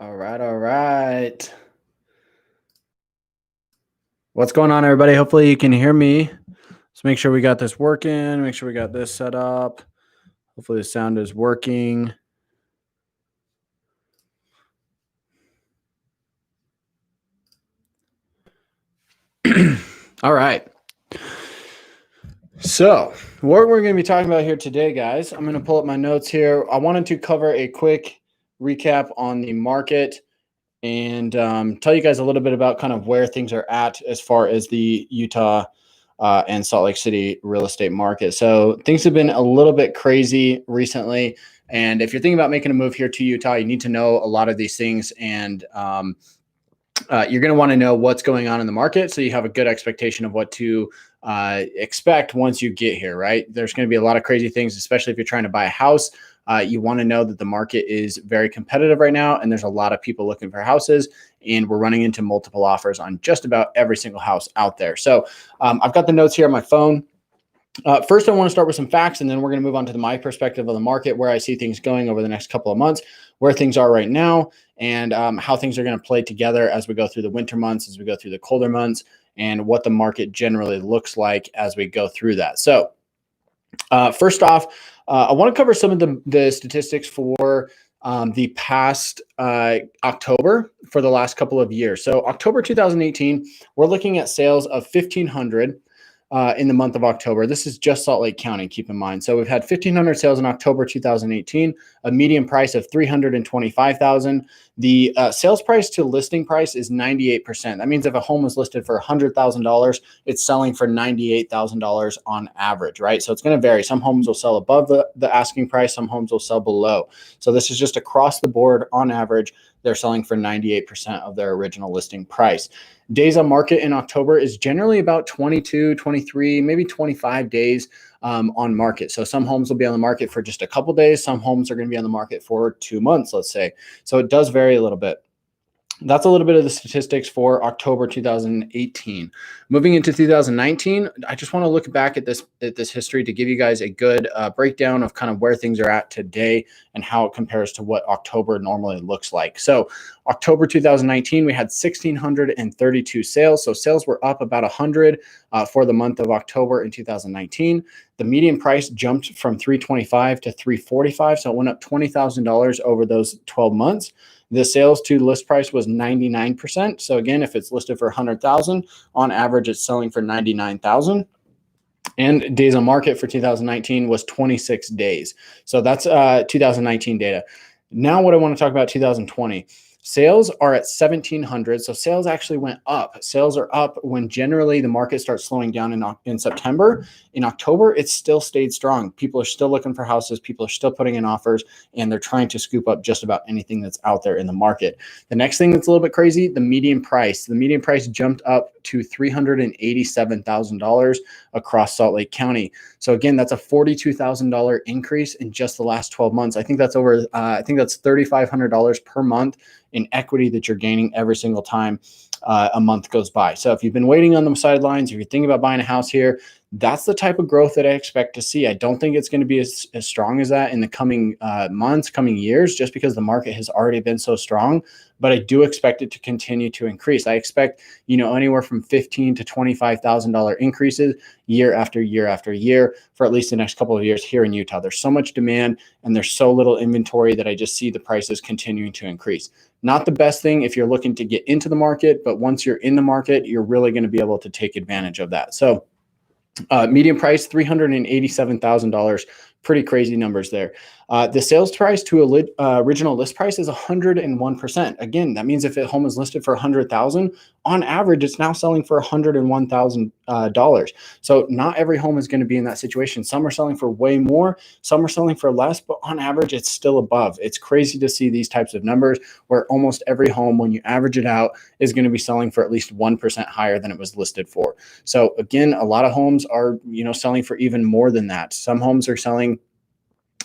All right, all right. What's going on, everybody? Hopefully you can hear me. Let's make sure we got this working. Make sure we got this set up. Hopefully the sound is working. All right. So what we're going to be talking about here today, guys, I'm going to pull up my notes here. I wanted to cover a quick recap on the market and tell you guys a little bit about kind of where things are at as far as the Utah and Salt Lake City real estate market. So things have been a little bit crazy recently. And if you're thinking about making a move here to Utah, you need to know a lot of these things. And you're going to want to know what's going on in the market so you have a good expectation of what to expect once you get here, right? There's going to be a lot of crazy things, especially if you're trying to buy a house. You want to know that the market is very competitive right now, and there's a lot of people looking for houses, and we're running into multiple offers on just about every single house out there. So I've got the notes here on my phone. First, I want to start with some facts, and then we're going to move on to my perspective of the market, where I see things going over the next couple of months, where things are right now, and how things are going to play together as we go through the winter months, as we go through the colder months, and what the market generally looks like as we go through that. So first off, I want to cover some of the statistics for the past October for the last couple of years. So October 2018, we're looking at sales of 1,500 in the month of October. This is just Salt Lake County, keep in mind. So we've had 1,500 sales in October 2018, a median price of $325,000. The sales price to listing price is 98%. That means if a home is listed for $100,000, it's selling for $98,000 on average, right? So it's going to vary. Some homes will sell above the asking price. Some homes will sell below. So this is just across the board. On average, they're selling for 98% of their original listing price. Days on market in October is generally about 22, 23, maybe 25 days on market. So some homes will be on the market for just a couple days. Some homes are going to be on the market for 2 months, let's say. So it does vary a little bit. That's a little bit of the statistics for October 2018. Moving into 2019, I just want to look back at this history to give you guys a good breakdown of kind of where things are at today and how it compares to what October normally looks like. So October 2019, we had 1,632 sales. So sales were up about 100 for the month of October in 2019. The median price jumped from $325 to $345. So it went up $20,000 over those 12 months. The sales to list price was 99%. So again, if it's listed for 100,000, on average, it's selling for 99,000. And days on market for 2019 was 26 days. So that's 2019 data. Now what I want to talk about 2020. Sales are at 1,700. So sales actually went up. Sales are up when generally the market starts slowing down in September. In October, it still stayed strong. People are still looking for houses. People are still putting in offers, and they're trying to scoop up just about anything that's out there in the market. The next thing that's a little bit crazy, the median price. The median price jumped up to $387,000 across Salt Lake County. So again, that's a $42,000 increase in just the last 12 months. I think that's over. I think that's $3,500 per month in equity that you're gaining every single time a month goes by. So if you've been waiting on the sidelines, if you're thinking about buying a house here, that's the type of growth that I expect to see. I don't think it's going to be as strong as that in the coming months, coming years, just because the market has already been so strong. But I do expect it to continue to increase. I expect, anywhere from $15,000 to $25,000 increases year after year after year for at least the next couple of years here in Utah. There's so much demand and there's so little inventory that I just see the prices continuing to increase. Not the best thing if you're looking to get into the market, but once you're in the market, you're really going to be able to take advantage of that. So median price, $387,000. Pretty crazy numbers there. The sales price to original list price is 101%. Again, that means if a home is listed for $100,000, on average, it's now selling for $101,000. So not every home is going to be in that situation. Some are selling for way more, some are selling for less, but on average, it's still above. It's crazy to see these types of numbers where almost every home, when you average it out, is going to be selling for at least 1% higher than it was listed for. So again, a lot of homes are, selling for even more than that. Some homes are selling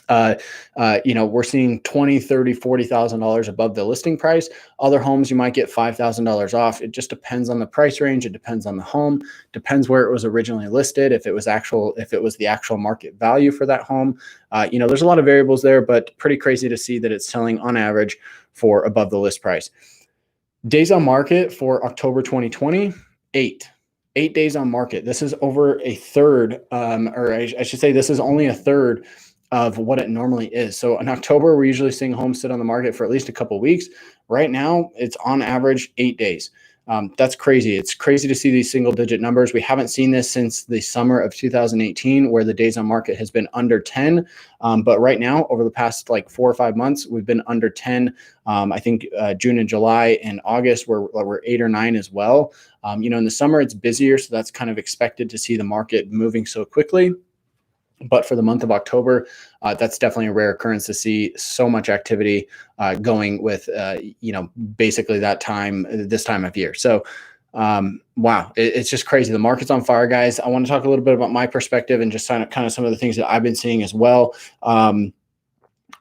We're seeing $20, $30, $40,000 above the listing price. Other homes, you might get $5,000 off. It just depends on the price range. It depends on the home, depends where it was originally listed. If it was the actual market value for that home, there's a lot of variables there, but pretty crazy to see that it's selling on average for above the list price. Days on market for October 2020, 8 days on market. This is over a third, or I should say this is only a third of what it normally is. So in October, we're usually seeing homes sit on the market for at least a couple of weeks. Right now, it's on average 8 days. That's crazy. It's crazy to see these single digit numbers. We haven't seen this since the summer of 2018, where the days on market has been under 10. But right now, over the past like 4 or 5 months, we've been under 10. I think June and July and August we're 8 or 9 as well. In the summer, it's busier, so that's kind of expected to see the market moving so quickly. But for the month of October, that's definitely a rare occurrence to see so much activity going with, basically this time of year. So, wow, it's just crazy. The market's on fire, guys. I want to talk a little bit about my perspective and just kind of some of the things that I've been seeing as well.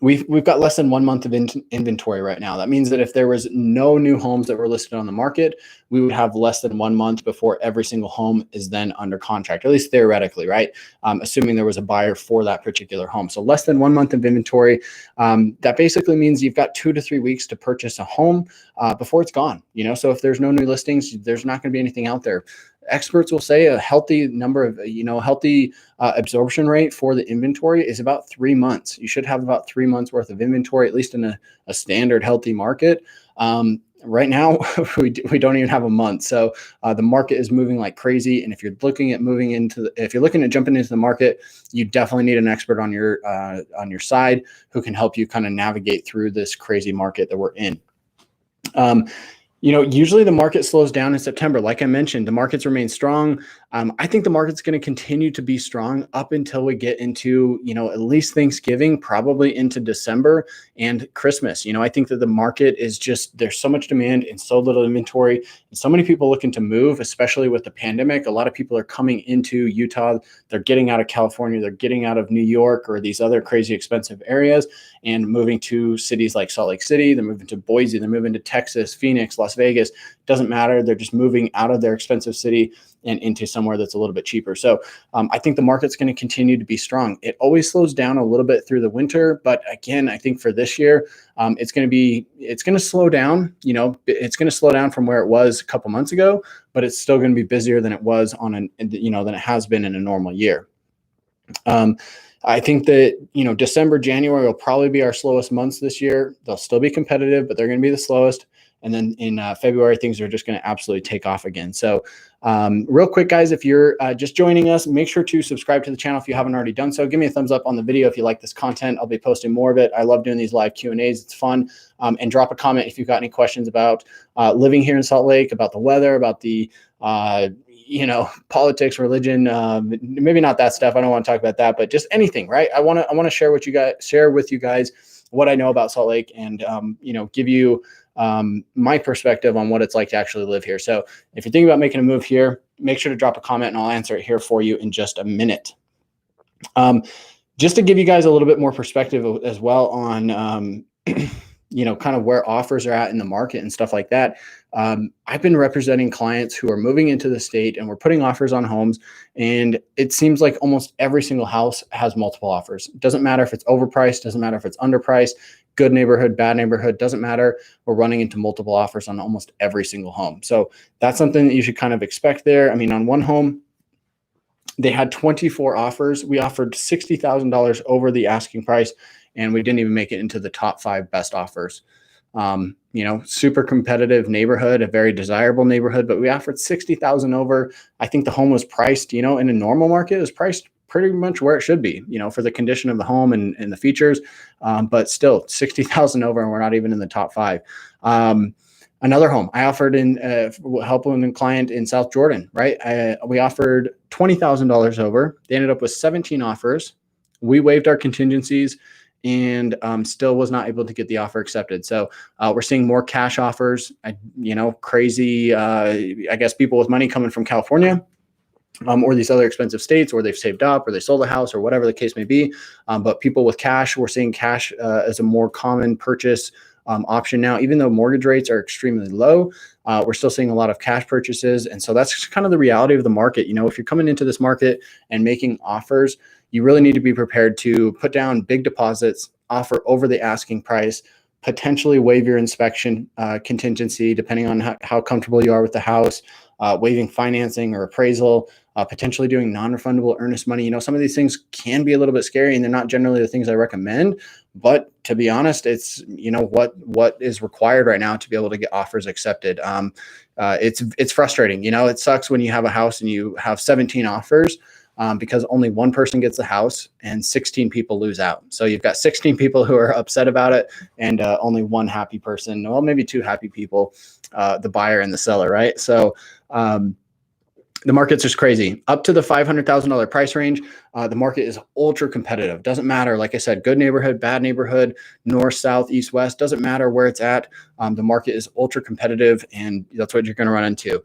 We've got less than 1 month of inventory right now. That means that if there was no new homes that were listed on the market, we would have less than 1 month before every single home is then under contract, at least theoretically, right? Assuming there was a buyer for that particular home. So less than 1 month of inventory. That basically means you've got 2 to 3 weeks to purchase a home before it's gone. So if there's no new listings, there's not going to be anything out there. Experts will say a healthy number of, healthy absorption rate for the inventory is about 3 months. You should have about 3 months worth of inventory, at least in a standard healthy market. Right now, we don't even have a month. So the market is moving like crazy. And if you're looking at jumping into the market, you definitely need an expert on your side who can help you kind of navigate through this crazy market that we're in. Usually the market slows down in September. Like I mentioned, the markets remain strong. I think the market's going to continue to be strong up until we get into, at least Thanksgiving, probably into December and Christmas. I think that the market is there's so much demand and so little inventory and so many people looking to move, especially with the pandemic. A lot of people are coming into Utah. They're getting out of California. They're getting out of New York or these other crazy expensive areas and moving to cities like Salt Lake City. They're moving to Boise. They're moving to Texas, Phoenix, Las Vegas. Doesn't matter. They're just moving out of their expensive city and into somewhere that's a little bit cheaper. So I think the market's going to continue to be strong. It always slows down a little bit through the winter, but again, I think for this year, it's going to slow down. It's going to slow down from where it was a couple months ago, but it's still going to be busier than it was than it has been in a normal year. I think that, December, January will probably be our slowest months this year. They'll still be competitive, but they're going to be the slowest. And then in February, things are just going to absolutely take off again. So real quick, guys, if you're just joining us, make sure to subscribe to the channel if you haven't already done so. Give me a thumbs up on the video if you like this content. I'll be posting more of it. I love doing these live Q&As. It's fun. And drop a comment if you've got any questions about living here in Salt Lake, about the weather, about the politics, religion, maybe not that stuff. I don't want to talk about that, but just anything, right? I want to share with you guys what I know about Salt Lake and, give you my perspective on what it's like to actually live here. So if you're thinking about making a move here, make sure to drop a comment and I'll answer it here for you in just a minute. Just to give you guys a little bit more perspective as well on, kind of where offers are at in the market and stuff like that. I've been representing clients who are moving into the state and we're putting offers on homes. And it seems like almost every single house has multiple offers. It doesn't matter if it's overpriced, doesn't matter if it's underpriced, good neighborhood, bad neighborhood, doesn't matter. We're running into multiple offers on almost every single home. So that's something that you should kind of expect there. I mean, on one home, they had 24 offers. We offered $60,000 over the asking price, and we didn't even make it into the top 5 best offers. Super competitive neighborhood, a very desirable neighborhood, but we offered 60,000 over. I think the home was priced, in a normal market, it was priced pretty much where it should be, for the condition of the home and the features. But still 60,000 over, and we're not even in the top 5. Another home I offered in helping a client in South Jordan, right? We offered $20,000 over. They ended up with 17 offers. We waived our contingencies and still was not able to get the offer accepted. So we're seeing more cash offers, crazy, I guess people with money coming from California. or these other expensive states, or they've saved up, or they sold a house, or whatever the case may be. But people with cash, we're seeing cash as a more common purchase option now. Even though mortgage rates are extremely low, we're still seeing a lot of cash purchases. And so that's kind of the reality of the market. If you're coming into this market and making offers, you really need to be prepared to put down big deposits, offer over the asking price, potentially waive your inspection contingency, depending on how comfortable you are with the house, waiving financing or appraisal, potentially doing non-refundable earnest money. Some of these things can be a little bit scary, and they're not generally the things I recommend. But to be honest, it's what is required right now to be able to get offers accepted. It's frustrating. It sucks when you have a house and you have 17 offers. Because only one person gets the house and 16 people lose out. So you've got 16 people who are upset about it, and only one happy person. Well, maybe two happy people, the buyer and the seller, right? So the market's just crazy. Up to the $500,000 price range, the market is ultra competitive. Doesn't matter, like I said, good neighborhood, bad neighborhood, north, south, east, west, doesn't matter where it's at. The market is ultra competitive, and that's what you're going to run into.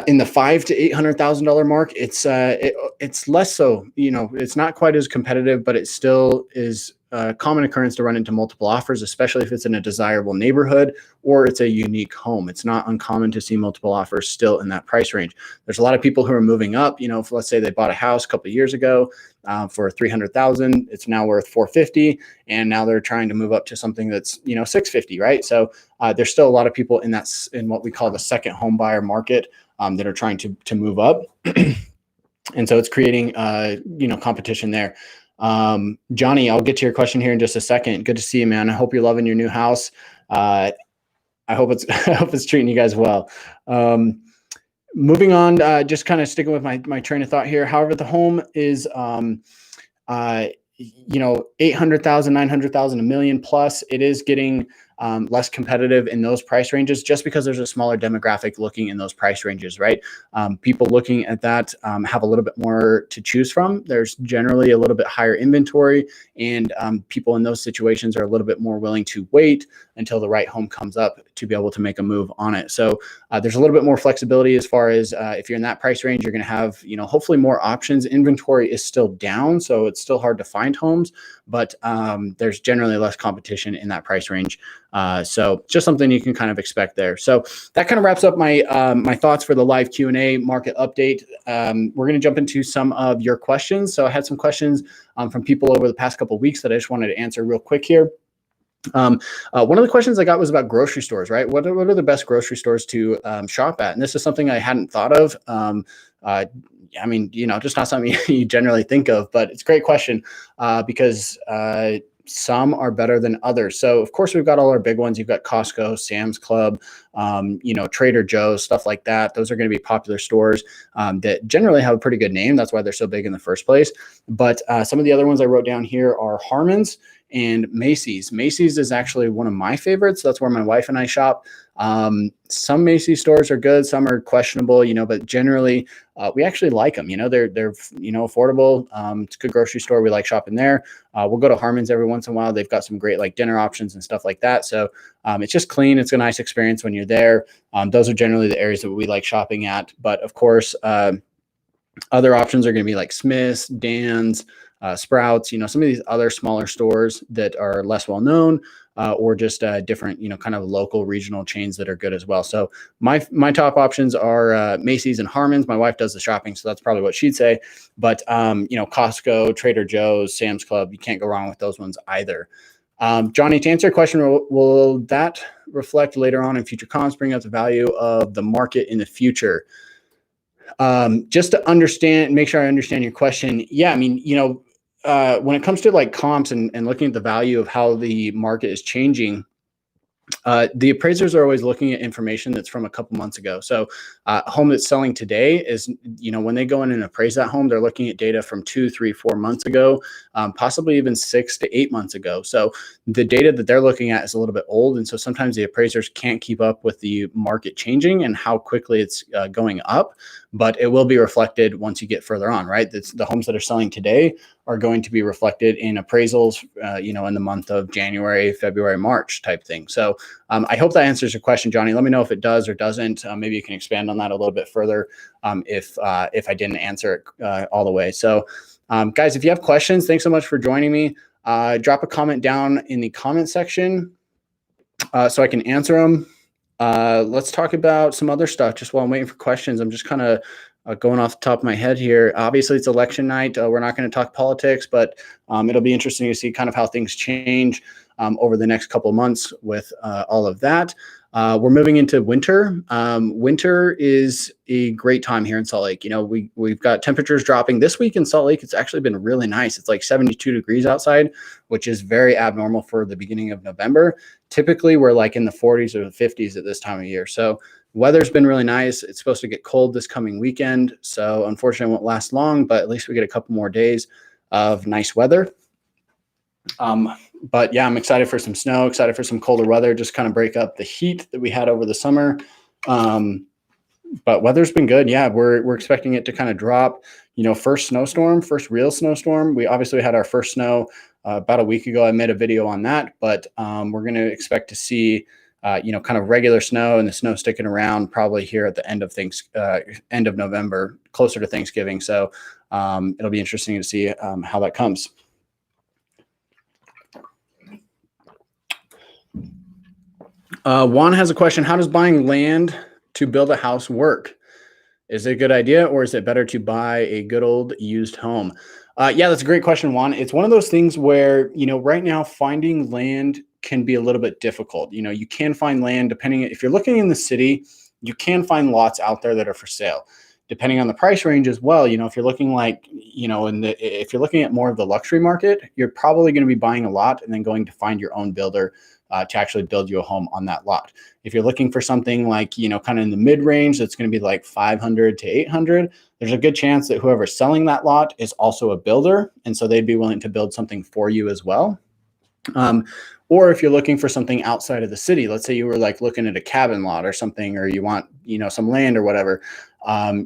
In the $500,000 to $800,000 mark, it's less so. It's not quite as competitive, but it still is a common occurrence to run into multiple offers, especially if it's in a desirable neighborhood or it's a unique home. It's not uncommon to see multiple offers still in that price range. There's a lot of people who are moving up. If, let's say they bought a house a couple of years ago for $300,000, it's now worth $450,000, and now they're trying to move up to something that's $650,000, right? So there's still a lot of people in what we call the second home buyer market that are trying to move up. And so it's creating, competition there. Johnny, I'll get to your question here in just a second. Good to see you, man. I hope you're loving your new house. I hope it's treating you guys well. Moving on, just kind of sticking with my train of thought here. However, the home is, 800,000, 900,000, $1 million plus. It is getting less competitive in those price ranges, just because there's a smaller demographic looking in those price ranges, right? People looking at that have a little bit more to choose from. There's generally a little bit higher inventory, and people in those situations are a little bit more willing to wait until the right home comes up to be able to make a move on it. So there's a little bit more flexibility as far as if you're in that price range, you're going to have, hopefully more options. Inventory is still down, so it's still hard to find homes, but there's generally less competition in that price range. So just something you can kind of expect there. So that kind of wraps up my my thoughts for the live Q&A market update. We're going to jump into some of your questions. So I had some questions from people over the past couple of weeks that I just wanted to answer real quick here. One of the questions I got was about grocery stores, right? What are the best grocery stores to shop at? And this is something I hadn't thought of. Just not something you generally think of, but it's a great question because some are better than others. So of course we've got all our big ones. You've got Costco, Sam's Club, Trader Joe's, stuff like that. Those are going to be popular stores that generally have a pretty good name. That's why they're so big in the first place. But some of the other ones I wrote down here are Harmon's and Macy's. Macy's is actually one of my favorites. That's where my wife and I shop. Some Macy's stores are good, some are questionable, but generally we actually like them. They're affordable. It's a good grocery store. We like shopping there. We'll go to Harmon's every once in a while. They've got some great dinner options and stuff like that. So it's just clean. It's a nice experience when you're there. Those are generally the areas that we like shopping at. But of course, other options are going to be like Smith's, Dan's, Sprouts, some of these other smaller stores that are less well known, or just different, kind of local regional chains that are good as well. So my top options are Macy's and Harmon's. My wife does the shopping, so that's probably what she'd say. But Costco, Trader Joe's, Sam's Club, you can't go wrong with those ones either. Johnny, to answer your question, will that reflect later on in future comps, bring up the value of the market in the future? Just to understand, make sure I understand your question. Yeah, when it comes to comps and looking at the value of how the market is changing, the appraisers are always looking at information that's from a couple months ago. So a home that's selling today is, when they go in and appraise that home, they're looking at data from 2, 3, 4 months ago, possibly even 6 to 8 months ago. So the data that they're looking at is a little bit old. And so sometimes the appraisers can't keep up with the market changing and how quickly it's going up, but it will be reflected once you get further on, right? The homes that are selling today are going to be reflected in appraisals, in the month of January, February, March type thing. So I hope that answers your question, Johnny. Let me know if it does or doesn't. Maybe you can expand on that a little bit further if I didn't answer it all the way. So guys, if you have questions, thanks so much for joining me. Drop a comment down in the comment section so I can answer them. Let's talk about some other stuff just while I'm waiting for questions. I'm just kind of going off the top of my head here. Obviously, it's election night. We're not going to talk politics, but it'll be interesting to see kind of how things change over the next couple of months with all of that. We're moving into winter. Winter is a great time here in Salt Lake. You know, we've got temperatures dropping this week in Salt Lake. It's actually been really nice. It's like 72 degrees outside, which is very abnormal for the beginning of November. Typically, we're like in the 40s or the 50s at this time of year. So weather's been really nice. It's supposed to get cold this coming weekend. So unfortunately, it won't last long, but at least we get a couple more days of nice weather. But yeah, I'm excited for some snow, excited for some colder weather, just kind of break up the heat that we had over the summer. But weather's been good. Yeah, we're expecting it to kind of drop. You know, first real snowstorm. We obviously had our first snow about a week ago. I made a video on that, but we're going to expect to see, you know, kind of regular snow and the snow sticking around probably here at the end of November, closer to Thanksgiving. So it'll be interesting to see how that comes. Juan has a question. How does buying land to build a house work? Is it a good idea, or is it better to buy a good old used home? Yeah, that's a great question, Juan. It's one of those things where, you know, right now finding land can be a little bit difficult. You know, you can find land depending, if you're looking in the city, you can find lots out there that are for sale. Depending on the price range as well, you know, if you're looking like, you know, if you're looking at more of the luxury market, you're probably going to be buying a lot and then going to find your own builder to actually build you a home on that lot. If you're looking for something like, you know, kind of in the mid range, that's going to be like 500 to 800. There's a good chance that whoever's selling that lot is also a builder. And so they'd be willing to build something for you as well. Or if you're looking for something outside of the city, let's say you were like looking at a cabin lot or something, or you want, you know, some land or whatever,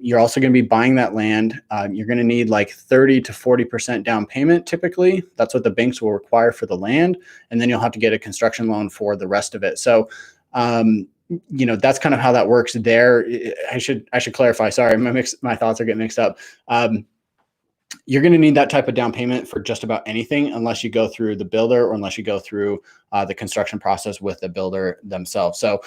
you're also going to be buying that land. You're going to need like 30 to 40% down payment. Typically, that's what the banks will require for the land. And then you'll have to get a construction loan for the rest of it. So, you know, that's kind of how that works there. I should clarify. Sorry, my thoughts are getting mixed up. You're going to need that type of down payment for just about anything, unless you go through the builder or unless you go through the construction process with the builder themselves. So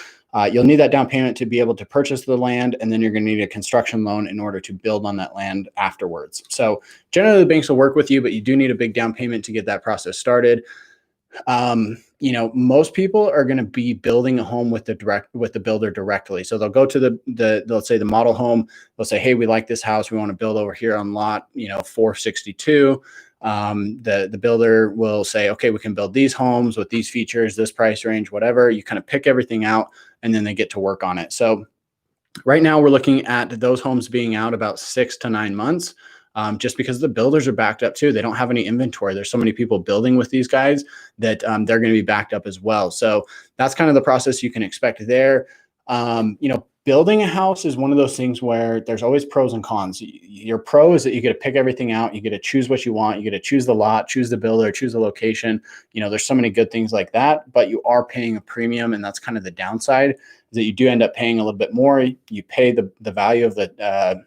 you'll need that down payment to be able to purchase the land, and then you're going to need a construction loan in order to build on that land afterwards. So generally the banks will work with you, but you do need a big down payment to get that process started. You know, most people are going to be building a home with the builder directly. So they'll go to they'll say the model home. They'll say, hey, we like this house. We want to build over here on lot, you know, 462. The builder will say, okay, we can build these homes with these features, this price range, whatever. You kind of pick everything out and then they get to work on it. So right now we're looking at those homes being out about 6 to 9 months. Just because the builders are backed up too. They don't have any inventory. There's so many people building with these guys that they're going to be backed up as well. So that's kind of the process you can expect there. You know, building a house is one of those things where there's always pros and cons. Your pro is that you get to pick everything out. You get to choose what you want. You get to choose the lot, choose the builder, choose the location. You know, there's so many good things like that, but you are paying a premium. And that's kind of the downside, is that you do end up paying a little bit more. You pay the value of the,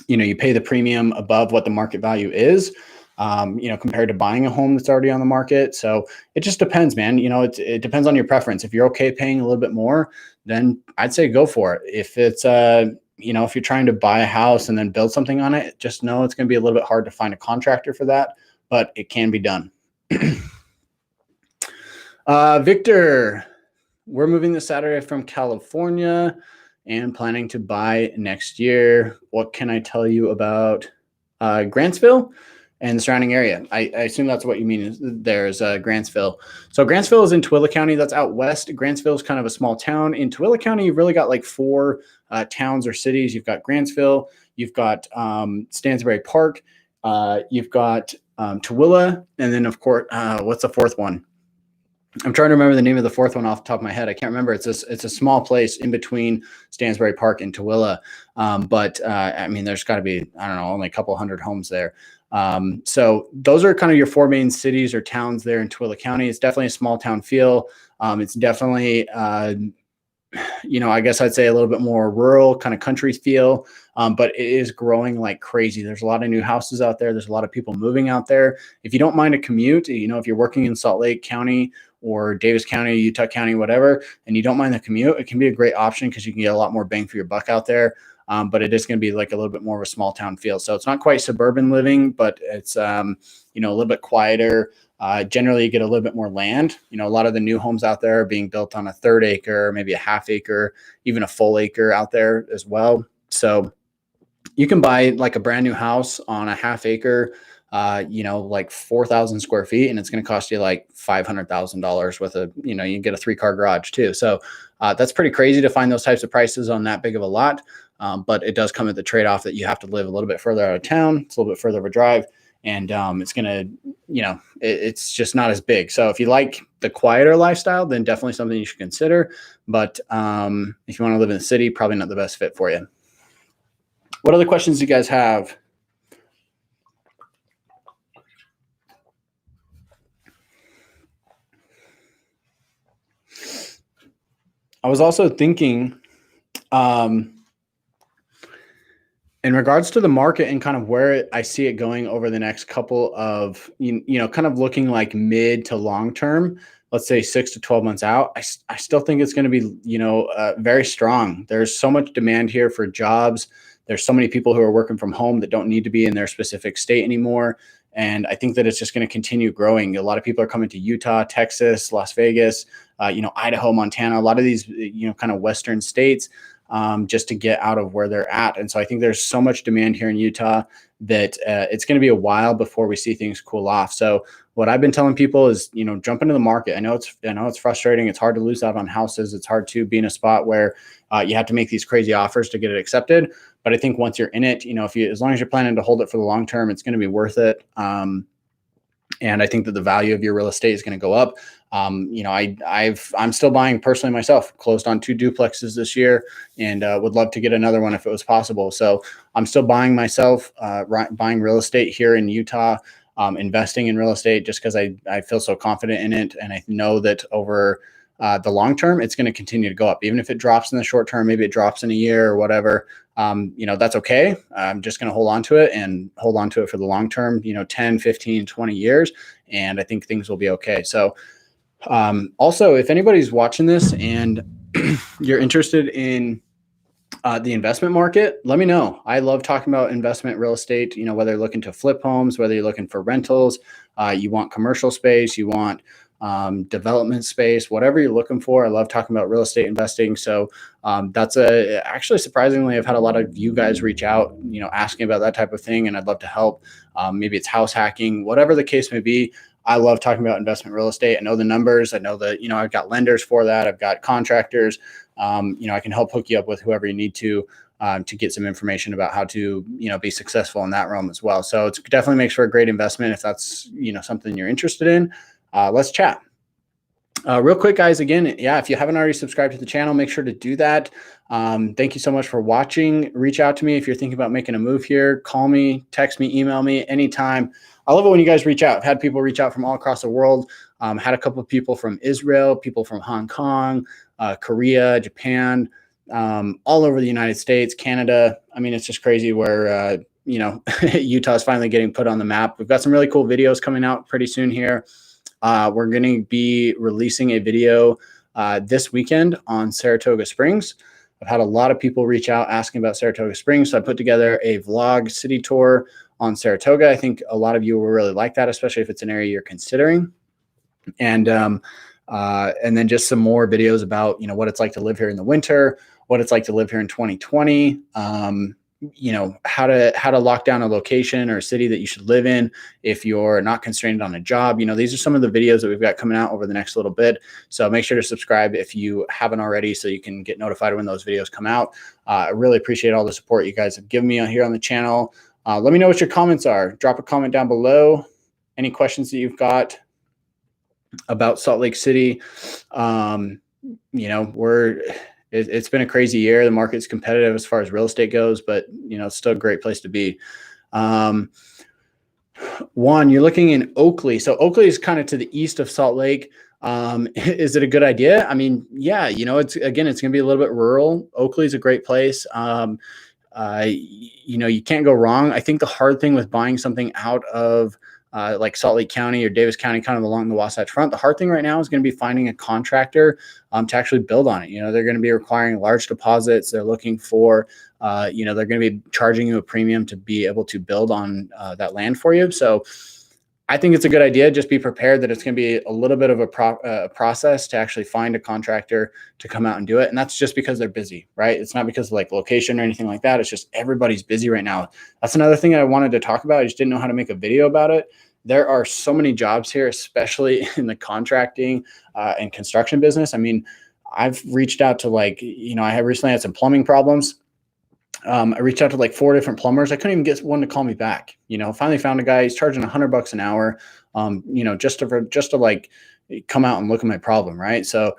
you know, you pay the premium above what the market value is, you know, compared to buying a home that's already on the market. So it just depends, man. You know, it depends on your preference. If you're okay paying a little bit more, then I'd say go for it. If it's, you know, if you're trying to buy a house and then build something on it, just know it's going to be a little bit hard to find a contractor for that, but it can be done. Victor, we're moving this Saturday from California and planning to buy next year. What can I tell you about Grantsville and the surrounding area? I assume that's what you mean. There's Grantsville. So Grantsville is in Tooele County. That's out west. Grantsville is kind of a small town. In Tooele County, you've really got like 4 towns or cities. You've got Grantsville. You've got Stansbury Park. You've got Tooele. And then, of course, what's the fourth one? I'm trying to remember the name of the fourth one off the top of my head. I can't remember. It's a small place in between Stansbury Park and Tooele. But I mean, there's got to be, I don't know, only a couple hundred homes there. So those are kind of your four main cities or towns there in Tooele County. It's definitely a small town feel. It's definitely, I guess I'd say a little bit more rural kind of country feel, but it is growing like crazy. There's a lot of new houses out there. There's a lot of people moving out there. If you don't mind a commute, if you're working in Salt Lake County or Davis County, Utah County, whatever, and you don't mind the commute, it can be a great option because you can get a lot more bang for your buck out there. But it is going to be like a little bit more of a small town feel. So it's not quite suburban living, but it's, a little bit quieter. Generally, you get a little bit more land. A lot of the new homes out there are being built on a third acre, maybe a half acre, even a full acre out there as well. So you can buy like a brand new house on a half acre, like 4,000 square feet, and it's going to cost you like $500,000 with you can get a 3-car garage too. So that's pretty crazy to find those types of prices on that big of a lot. But it does come at the trade-off that you have to live a little bit further out of town. It's a little bit further of a drive. And it's going to, it's just not as big. So if you like the quieter lifestyle, then definitely something you should consider. But if you want to live in the city, probably not the best fit for you. What other questions do you guys have? I was also thinking, in regards to the market and kind of where I see it going over the next couple of, kind of looking like mid to long term, let's say 6 to 12 months out, I still think it's going to be, very strong. There's so much demand here for jobs. There's so many people who are working from home that don't need to be in their specific state anymore. And I think that it's just going to continue growing. A lot of people are coming to Utah, Texas, Las Vegas, Idaho, Montana, a lot of these, kind of Western states, just to get out of where they're at. And so I think there's so much demand here in Utah that it's going to be a while before we see things cool off. So what I've been telling people is, jump into the market. I know it's frustrating. It's hard to lose out on houses. It's hard to be in a spot where you have to make these crazy offers to get it accepted. But I think once you're in it, as long as you're planning to hold it for the long term, it's going to be worth it. And I think that the value of your real estate is going to go up. I'm still buying personally myself, closed on 2 duplexes this year, and would love to get another one if it was possible. So I'm still buying myself, buying real estate here in Utah, investing in real estate just because I feel so confident in it. And I know that over the long term, it's going to continue to go up. Even if it drops in the short term, maybe it drops in a year or whatever, that's okay. I'm just going to hold on to it for the long term, 10, 15, 20 years. And I think things will be okay. So also, if anybody's watching this and you're interested in the investment market, let me know. I love talking about investment real estate, whether you're looking to flip homes, whether you're looking for rentals, you want commercial space, you want development space, whatever you're looking for. I love talking about real estate investing. So that's actually surprisingly, I've had a lot of you guys reach out, asking about that type of thing, and I'd love to help. Maybe it's house hacking, whatever the case may be. I love talking about investment real estate. I know the numbers. I know that, I've got lenders for that. I've got contractors. I can help hook you up with whoever you need to get some information about how to, be successful in that realm as well. So it definitely makes for a great investment if that's, something you're interested in. Let's chat. Real quick, guys, again, if you haven't already subscribed to the channel, make sure to do that. Thank you so much for watching. Reach out to me if you're thinking about making a move here. Call me, text me, email me anytime. I love it when you guys reach out. I've had people reach out from all across the world. Had a couple of people from Israel, people from Hong Kong, Korea, Japan, all over the United States, Canada. I mean, it's just crazy where, Utah is finally getting put on the map. We've got some really cool videos coming out pretty soon here. We're going to be releasing a video this weekend on Saratoga Springs. I've had a lot of people reach out asking about Saratoga Springs, so I put together a vlog city tour on Saratoga. I think a lot of you will really like that, especially if it's an area you're considering. And then just some more videos about, what it's like to live here in the winter, what it's like to live here in 2020, how to lock down a location or a city that you should live in if you're not constrained on a job. These are some of the videos that we've got coming out over the next little bit. So make sure to subscribe if you haven't already so you can get notified when those videos come out. I really appreciate all the support you guys have given me here on the channel. Let me know what your comments are. Drop a comment down below. Any questions that you've got about Salt Lake City. It's been a crazy year. The market's competitive as far as real estate goes, but it's still a great place to be. One, you're looking in Oakley. So Oakley is kind of to the east of Salt Lake. Is it a good idea? I mean, yeah, it's going to be a little bit rural. Oakley is a great place. You can't go wrong. I think the hard thing with buying something out of like Salt Lake County or Davis County, kind of along the Wasatch Front, the hard thing right now is going to be finding a contractor to actually build on it. They're going to be requiring large deposits. They're looking for, they're going to be charging you a premium to be able to build on that land for you. So I think it's a good idea. Just be prepared that it's going to be a little bit of a process to actually find a contractor to come out and do it. And that's just because they're busy, right? It's not because of like location or anything like that. It's just everybody's busy right now. That's another thing I wanted to talk about. I just didn't know how to make a video about it. There are so many jobs here, especially in the contracting and construction business. I mean, I've reached out to I have recently had some plumbing problems. I reached out to like 4 different plumbers. I couldn't even get one to call me back. Finally found a guy. He's charging $100 an hour. Just to like come out and look at my problem, right? So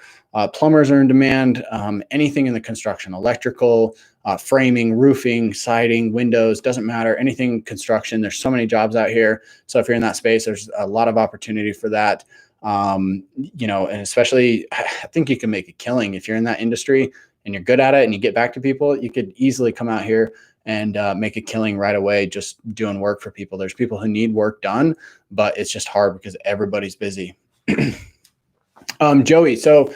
plumbers are in demand. Anything in the construction, electrical, framing, roofing, siding, windows, doesn't matter. Anything construction. There's so many jobs out here. So if you're in that space, there's a lot of opportunity for that. And especially, I think you can make a killing if you're in that industry and you're good at it and you get back to people. You could easily come out here and make a killing right away just doing work for people. There's people who need work done, but it's just hard because everybody's busy. Joey. So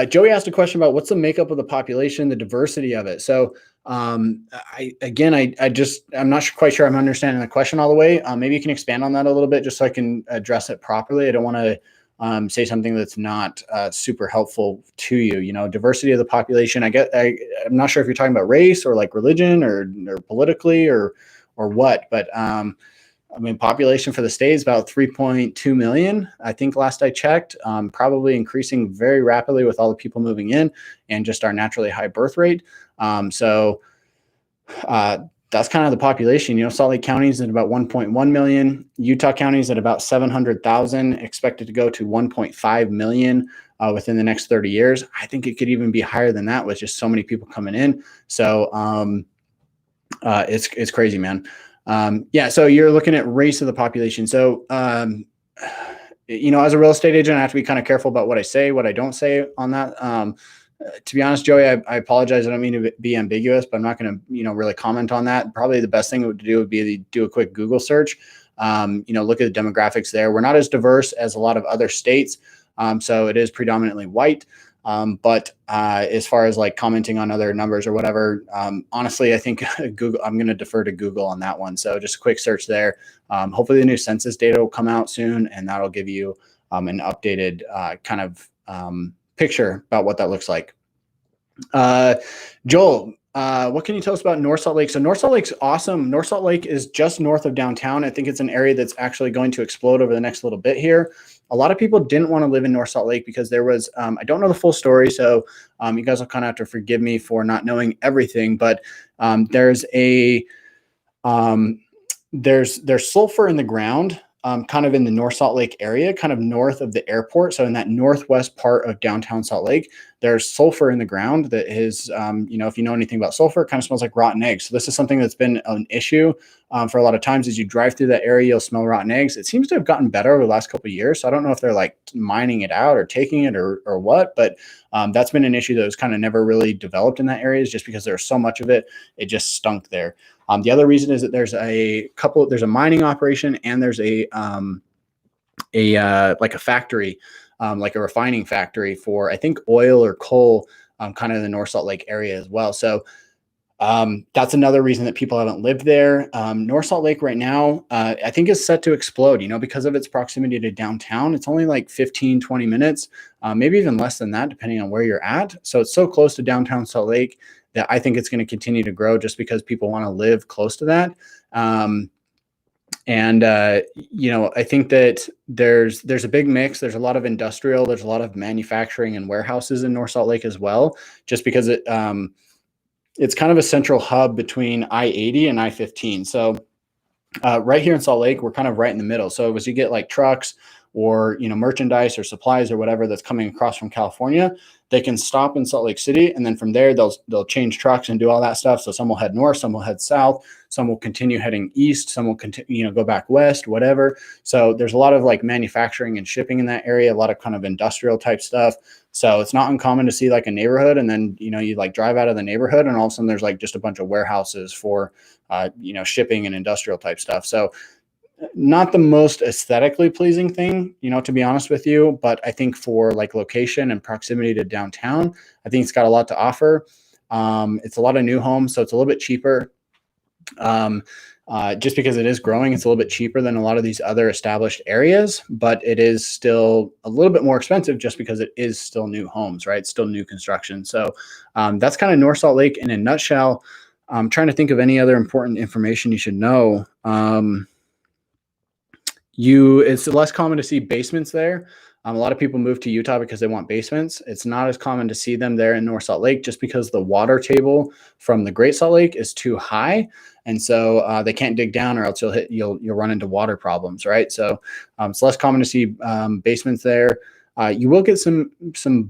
Joey asked a question about what's the makeup of the population, the diversity of it. So I'm not quite sure I'm understanding the question all the way. Maybe you can expand on that a little bit just so I can address it properly. I don't want to say something that's not super helpful to you. Diversity of the population. I'm not sure if you're talking about race or like religion or politically or what, but population for the state is about 3.2 million. I think last I checked, probably increasing very rapidly with all the people moving in and just our naturally high birth rate. That's kind of the population. Salt Lake County is at about 1.1 million. Utah County is at about 700,000, expected to go to 1.5 million within the next 30 years. I think it could even be higher than that with just so many people coming in. So it's crazy, man. So you're looking at race of the population. So, as a real estate agent, I have to be kind of careful about what I say, what I don't say on that. To be honest, Joey, I apologize. I don't mean to be ambiguous, but I'm not going to, really comment on that. Probably the best thing to do would be to do a quick Google search. Look at the demographics there. We're not as diverse as a lot of other states. So it is predominantly white. But as far as like commenting on other numbers or whatever, honestly, I think Google, I'm going to defer to Google on that one. So just a quick search there. Hopefully the new census data will come out soon, and that'll give you an updated kind of picture about what that looks like. Joel, what can you tell us about North Salt Lake? So North Salt Lake's awesome. North Salt Lake is just north of downtown. I think it's an area that's actually going to explode over the next little bit here. A lot of people didn't want to live in North Salt Lake because there was, I don't know the full story, so you guys will kind of have to forgive me for not knowing everything, but there's sulfur in the ground, kind of in the North Salt Lake area, kind of north of the airport. So in that northwest part of downtown Salt Lake, there's sulfur in the ground that is, if you know anything about sulfur, it kind of smells like rotten eggs. So this is something that's been an issue for a lot of times. As you drive through that area, you'll smell rotten eggs. It seems to have gotten better over the last couple of years. So I don't know if they're like mining it out or taking it or what, but that's been an issue that was kind of never really developed in that area, is just because there's so much of it. It just stunk there. The other reason is that there's a mining operation, and there's like a factory, like a refining factory for, I think, oil or coal, kind of in the North Salt Lake area as well. So that's another reason that people haven't lived there. North Salt Lake right now, I think is set to explode, because of its proximity to downtown. It's only like 15, 20 minutes, maybe even less than that, depending on where you're at. So it's so close to downtown Salt Lake that I think it's going to continue to grow just because people want to live close to that. I think that there's a big mix. There's a lot of industrial, there's a lot of manufacturing and warehouses in North Salt Lake as well, just because it's kind of a central hub between I-80 and I-15. So right here in Salt Lake, we're kind of right in the middle. So as you get like trucks or, merchandise or supplies or whatever that's coming across from California, they can stop in Salt Lake City, and then from there they'll change trucks and do all that stuff. So some will head north, some will head south, some will continue heading east, some will continue, go back west, whatever. So there's a lot of like manufacturing and shipping in that area, a lot of kind of industrial type stuff. So it's not uncommon to see like a neighborhood, and then you like drive out of the neighborhood, and all of a sudden there's like just a bunch of warehouses for shipping and industrial type stuff. So not the most aesthetically pleasing thing, to be honest with you, but I think for like location and proximity to downtown, I think it's got a lot to offer. It's a lot of new homes, so it's a little bit cheaper. Just because it is growing, it's a little bit cheaper than a lot of these other established areas, but it is still a little bit more expensive just because it is still new homes, right? It's still new construction. So that's kind of North Salt Lake in a nutshell. I'm trying to think of any other important information you should know. It's less common to see basements there. A lot of people move to Utah because they want basements. It's not as common to see them there in North Salt Lake just because the water table from the Great Salt Lake is too high. And so they can't dig down, or else you'll run into water problems, right? So it's less common to see basements there. You will get some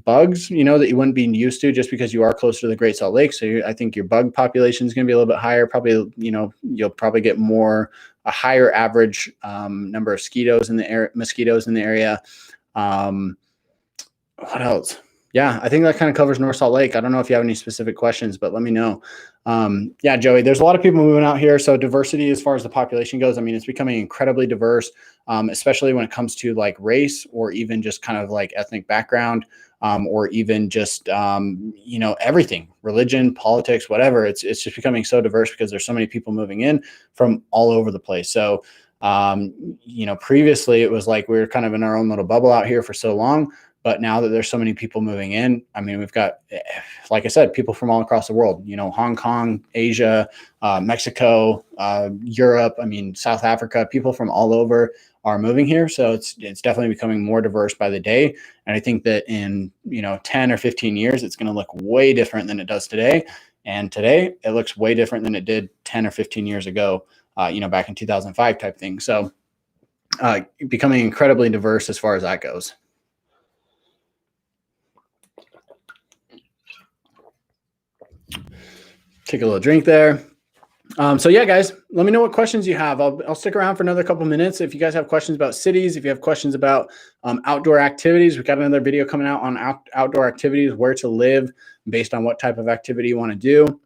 bugs, that you wouldn't be used to just because you are closer to the Great Salt Lake. So I think your bug population is going to be a little bit higher. Probably, you'll probably get a higher average number of mosquitoes in the area. What else? Yeah, I think that kind of covers North Salt Lake. I don't know if you have any specific questions, but let me know. Yeah, Joey, there's a lot of people moving out here. So diversity as far as the population goes, I mean, it's becoming incredibly diverse, especially when it comes to like race, or even just kind of like ethnic background, or even just, everything, religion, politics, whatever. It's just becoming so diverse because there's so many people moving in from all over the place. So, previously it was like we were kind of in our own little bubble out here for so long. But now that there's so many people moving in, I mean, we've got, like I said, people from all across the world, Hong Kong, Asia, Mexico, Europe, South Africa, people from all over are moving here. So it's definitely becoming more diverse by the day. And I think that in, 10 or 15 years, it's going to look way different than it does today. And today it looks way different than it did 10 or 15 years ago, back in 2005 type thing. So becoming incredibly diverse as far as that goes. Take a little drink there. So yeah, guys, let me know what questions you have. I'll stick around for another couple minutes. If you guys have questions about cities, if you have questions about outdoor activities, we've got another video coming out on outdoor activities, where to live based on what type of activity you want to do.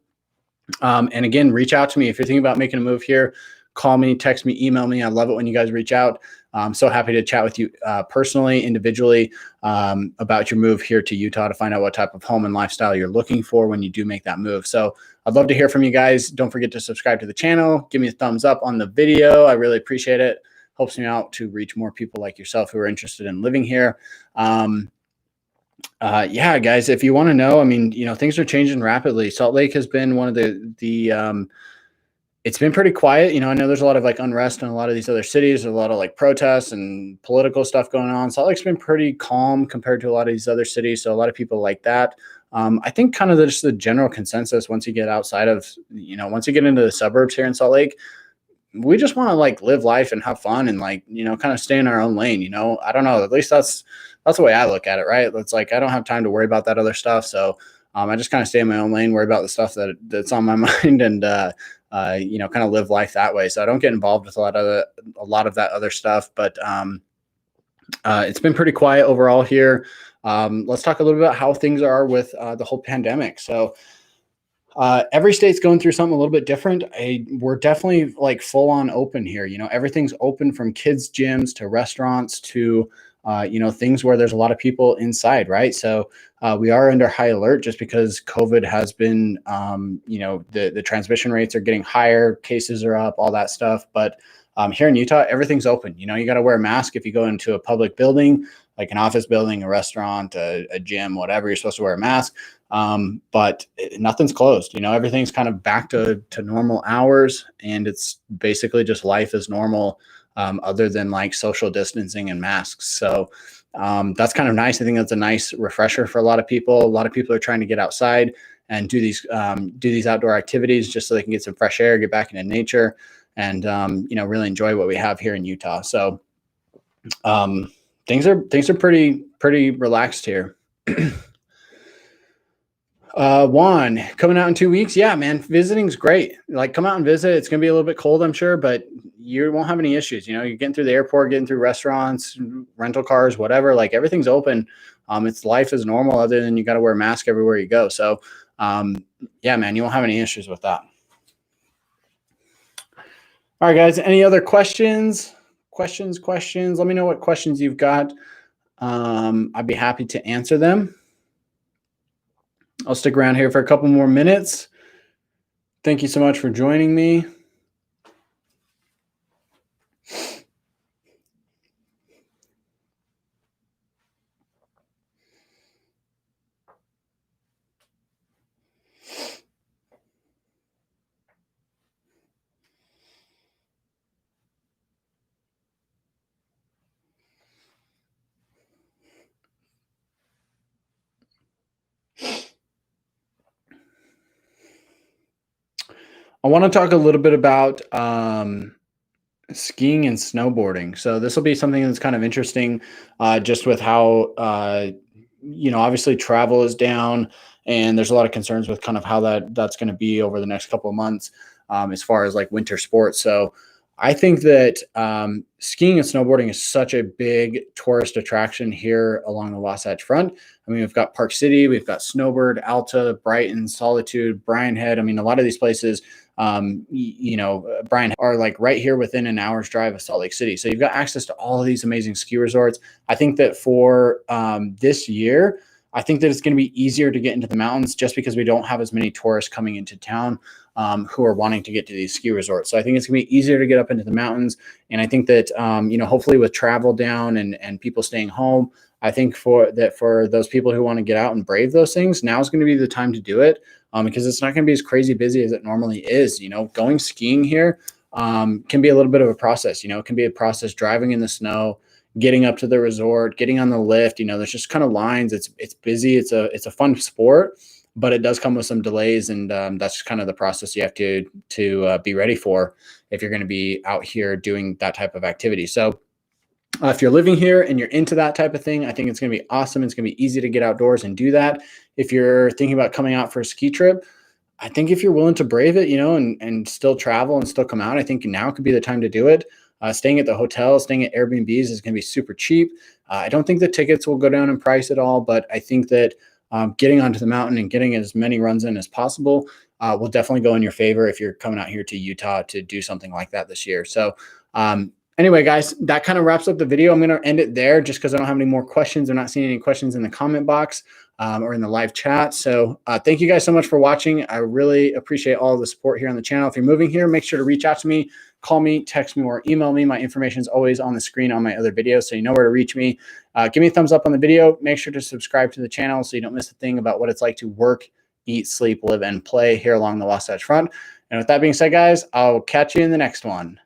And again, reach out to me if you're thinking about making a move here. Call me, text me, email me. I love it when you guys reach out. I'm so happy to chat with you personally, individually, about your move here to Utah, to find out what type of home and lifestyle you're looking for when you do make that move. So I'd love to hear from you guys. Don't forget to subscribe to the channel. Give me a thumbs up on the video. I really appreciate it. Helps me out to reach more people like yourself who are interested in living here. Yeah, guys, if you want to know, things are changing rapidly. Salt Lake has been one of the it's been pretty quiet. I know there's a lot of like unrest in a lot of these other cities, a lot of like protests and political stuff going on. Salt Lake's been pretty calm compared to a lot of these other cities. So a lot of people like that. I think kind of just the general consensus, once you get outside of, once you get into the suburbs here in Salt Lake, we just want to like live life and have fun and like, kind of stay in our own lane. I don't know, at least that's the way I look at it. Right. It's like, I don't have time to worry about that other stuff. So I just kind of stay in my own lane, worry about the stuff that's on my mind, and, kind of live life that way. So I don't get involved with a lot of that other stuff, but it's been pretty quiet overall here. Let's talk a little bit about how things are with the whole pandemic. So every state's going through something a little bit different. We're definitely like full on open here. Everything's open, from kids' gyms to restaurants to things where there's a lot of people inside, right? So we are under high alert just because COVID has been, the transmission rates are getting higher, cases are up, all that stuff. But here in Utah, everything's open. You got to wear a mask if you go into a public building, like an office building, a restaurant, a gym, whatever. You're supposed to wear a mask. But nothing's closed. Everything's kind of back to normal hours, and it's basically just life as normal. Other than like social distancing and masks. So that's kind of nice. I think that's a nice refresher for a lot of people. A lot of people are trying to get outside and do these outdoor activities just so they can get some fresh air, get back into nature, and really enjoy what we have here in Utah. So things are pretty relaxed here. Juan, coming out in 2 weeks. Yeah, man, visiting's great. Like, come out and visit. It's gonna be a little bit cold, I'm sure, but you won't have any issues. You know, you're getting through the airport, getting through restaurants, rental cars, whatever. Like, everything's open. It's life as normal, other than you got to wear a mask everywhere you go. So, yeah, man, you won't have any issues with that. All right, guys. Any other questions? Questions? Let me know what questions you've got. I'd be happy to answer them. I'll stick around here for a couple more minutes. Thank you so much for joining me. I want to talk a little bit about skiing and snowboarding. So this will be something that's kind of interesting, just with how obviously travel is down, and there's a lot of concerns with kind of how that's going to be over the next couple of months, as far as like winter sports. So I think that skiing and snowboarding is such a big tourist attraction here along the Wasatch Front. I mean, we've got Park City, we've got Snowbird, Alta, Brighton, Solitude, Bryan Head. I mean, a lot of these places, Bryan are like right here within an hour's drive of Salt Lake City. So you've got access to all of these amazing ski resorts. I think that for this year, I think that it's going to be easier to get into the mountains just because we don't have as many tourists coming into town who are wanting to get to these ski resorts. So I think it's going to be easier to get up into the mountains. And I think that, hopefully with travel down and people staying home, I think for those people who want to get out and brave those things, now is going to be the time to do it, because it's not going to be as crazy busy as it normally is. Going skiing here can be a little bit of a process. It can be a process driving in the snow, getting up to the resort, getting on the lift. There's just kind of lines. It's busy. It's a fun sport, but it does come with some delays, and that's kind of the process you have to be ready for if you're going to be out here doing that type of activity. So if you're living here and you're into that type of thing, I think it's going to be awesome. It's going to be easy to get outdoors and do that. If you're thinking about coming out for a ski trip, I think if you're willing to brave it, and still travel and still come out, I think now could be the time to do it. Staying at the hotel, staying at Airbnbs is going to be super cheap. I don't think the tickets will go down in price at all, but I think that getting onto the mountain and getting as many runs in as possible will definitely go in your favor if you're coming out here to Utah to do something like that this year. So anyway, guys, that kind of wraps up the video. I'm going to end it there just because I don't have any more questions. I'm not seeing any questions in the comment box or in the live chat. So thank you guys so much for watching. I really appreciate all of the support here on the channel. If you're moving here, make sure to reach out to me, call me, text me, or email me. My information is always on the screen on my other videos, so you know where to reach me. Give me a thumbs up on the video. Make sure to subscribe to the channel so you don't miss a thing about what it's like to work, eat, sleep, live, and play here along the Wasatch Front. And with that being said, guys, I'll catch you in the next one.